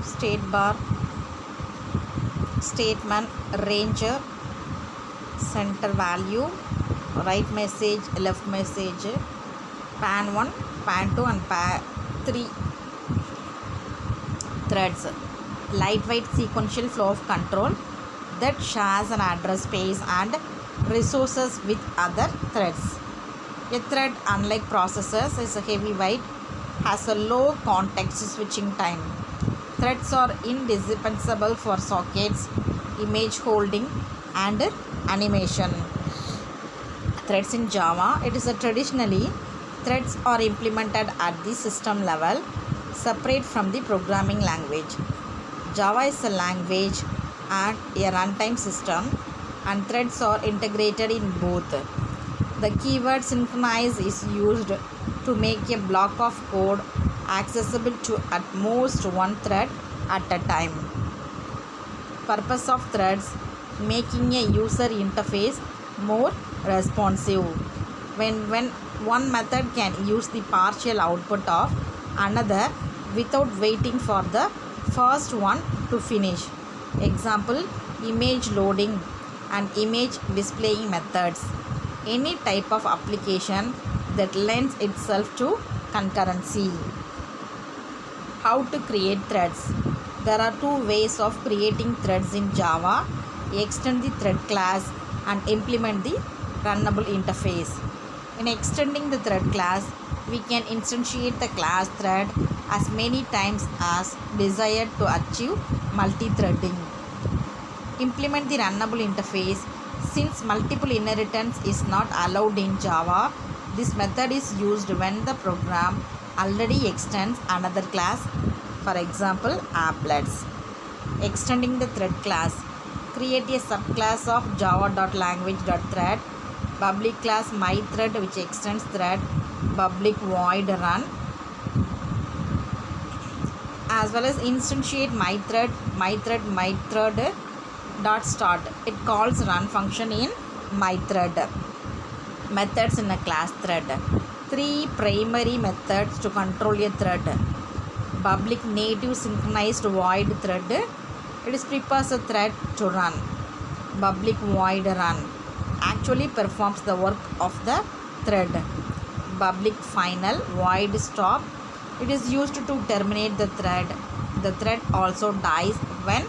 state bar, statement, ranger, center value, right message, left message, pan 1, pan 2 and pan 3 threads. Lightweight sequential flow of control that shares an address space and resources with other threads. A thread, unlike processors, is a heavyweight, has a low context switching time. Threads are indispensable for sockets, image holding and animation. Threads in Java, it is traditionally threads are implemented at the system level, separate from the programming language. Java is a language and a runtime system, and threads are integrated in both. The keyword synchronize is used to make a block of code accessible to at most one thread at a time. Purpose of threads: making a user interface more responsive. When one method can use the partial output of another without waiting for the first one to finish. Example: image loading and image displaying methods. Any type of application that lends itself to concurrency. How to create threads? There are two ways of creating threads in Java: extend the thread class and implement the runnable interface. In extending the thread class, we can instantiate the class thread as many times as desired to achieve multi-threading. Implement the runnable interface. Since multiple inheritance is not allowed in Java, this method is used when the program already extends another class, for example, applets. Extending the thread class. Create a subclass of java.language.thread, public class myThread which extends thread, public void run, as well as instantiate mythread dot start. It calls run function in mythread. Methods in a class thread. 3 primary methods to control a thread. Public native synchronized void thread. It is prepares a thread to run. Public void run actually performs the work of the thread. Public final void stop. It is used to terminate the thread. The thread also dies when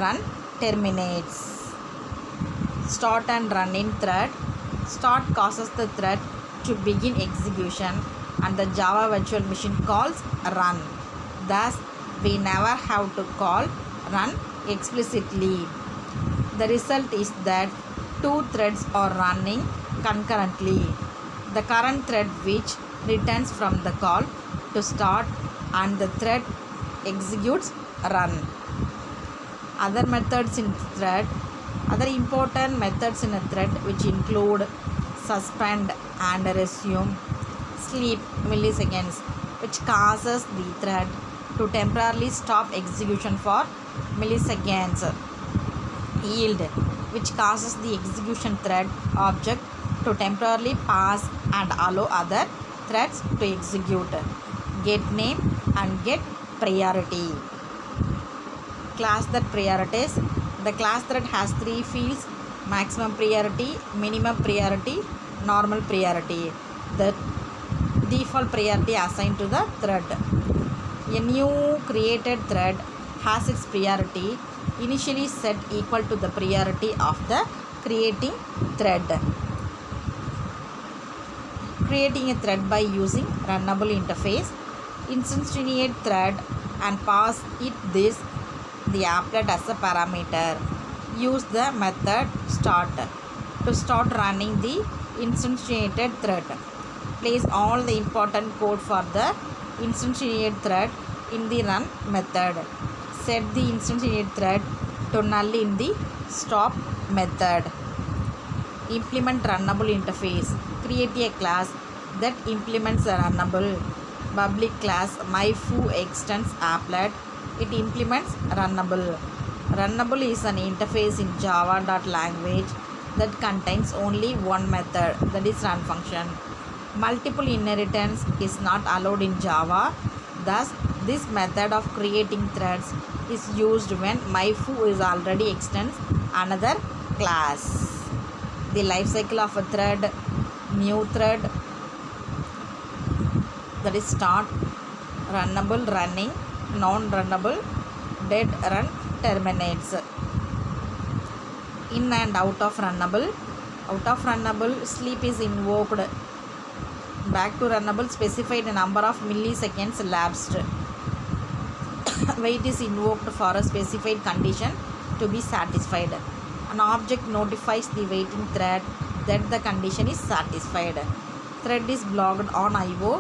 run terminates. Start and run in thread. Start causes the thread to begin execution and the Java virtual machine calls run. Thus, we never have to call run explicitly. The result is that two threads are running concurrently. The current thread which returns from the call to start and the thread executes run. Other methods in thread. Other important methods in a thread which include suspend and resume, sleep milliseconds which causes the thread to temporarily stop execution for milliseconds, yield which causes the execution thread object to temporarily pass and allow other threads to execute, get name and get priority. Class that priorities. The class thread has 3 fields: maximum priority, minimum priority, normal priority. The default priority assigned to the thread. A new created thread has its priority initially set equal to the priority of the creating thread. Creating a thread by using runnable interface. Instantiate thread and pass it the applet as a parameter. Use the method start to start running the instantiated thread. Place all the important code for the instantiated thread in the run method. Set the instantiated thread to null in the stop method. Implement runnable interface. Create a class that implements a runnable. Public class myFoo extends applet. It implements runnable. Runnable is an interface in java.language that contains only one method, that is run function. Multiple inheritance is not allowed in Java. Thus, This method of creating threads is used when my-foo is already extends another class. The life cycle of a thread: new thread, that is start, runnable, running, non-runnable, dead, run, terminates. In and out of runnable. Out of runnable, sleep is invoked. Back to runnable, specified number of milliseconds elapsed. Wait is invoked for a specified condition to be satisfied. An object notifies the waiting thread that the condition is satisfied. Thread is blocked on IO.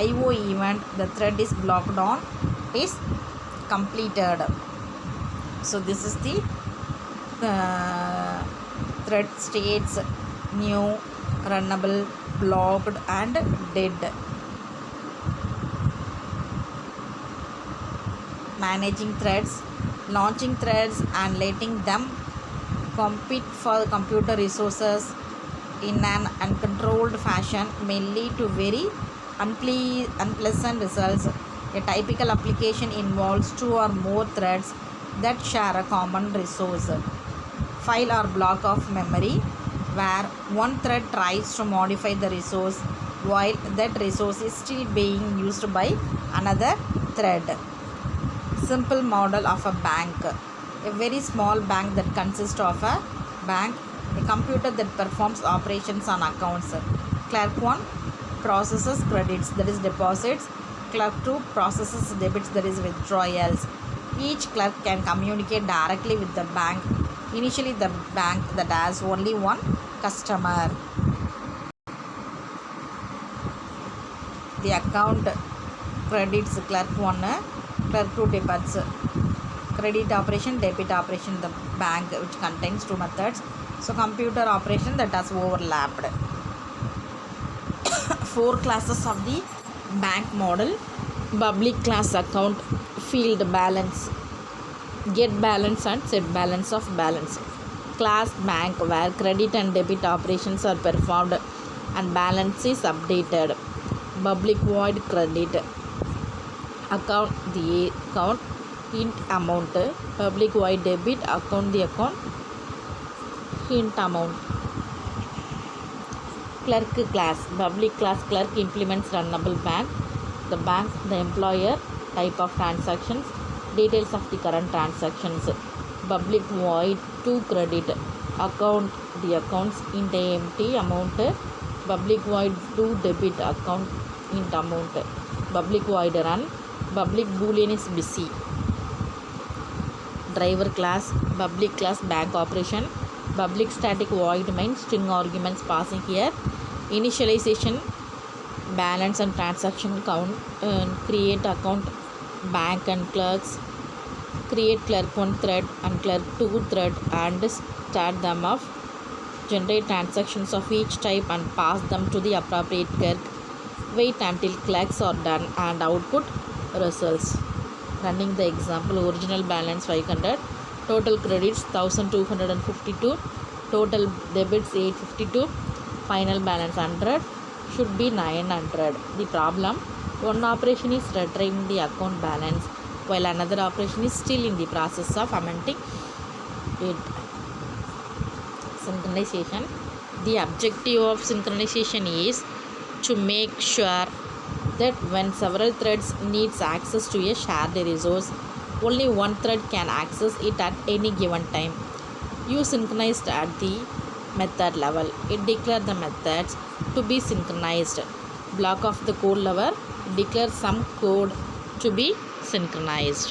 IO event the thread is blocked on is completed. So this is the thread states: new, runnable, blocked, and dead. Managing threads: launching threads and letting them compete for computer resources in an uncontrolled fashion may lead to very unpleasant results. A typical application involves 2 or more threads that share a common resource, file or block of memory, where one thread tries to modify the resource while that resource is still being used by another thread. Simple model of a bank: a very small bank that consists of a bank, a computer that performs operations on accounts. Clerk 1 processes credits, that is deposits. Clerk 2 processes debits, that is withdrawals. Each clerk can communicate directly with the bank. Initially, the bank that has only one customer. The account credits clerk 1, clerk 2 debits. Credit operation, debit operation, the bank, which contains 2 methods. So computer operation that has overlapped. 4 classes of the bank model: public class account, field balance, get balance and set balance of balance. Class bank, where credit and debit operations are performed and balance is updated. Public void credit account, the account hint amount. Public void debit account, the account hint amount. Clerk class: public class clerk implements runnable bank, the bank, the employer, type of transactions, details of the current transactions. Public void to credit account, the accounts int empty amount. Public void to debit account int amount. Public void run, public boolean is busy. Driver class: public class bank operation, public static void main, string arguments passing here. Initialization, balance and transaction count, create account, bank and clerks, create clerk 1 thread and clerk 2 thread and start them off, generate transactions of each type and pass them to the appropriate clerk, wait until clerks are done and output results. Running the example: original balance 500, total credits 1252, total debits 852, final balance 100, should be 900. The problem: one operation is retrieving the account balance while another operation is still in the process of amending it. Synchronization: the objective of synchronization is to make sure that when several threads needs access to a shared resource, only one thread can access it at any given time. Use synchronized at the method level. It declares the methods to be synchronized. Block of the code level declares some code to be synchronized.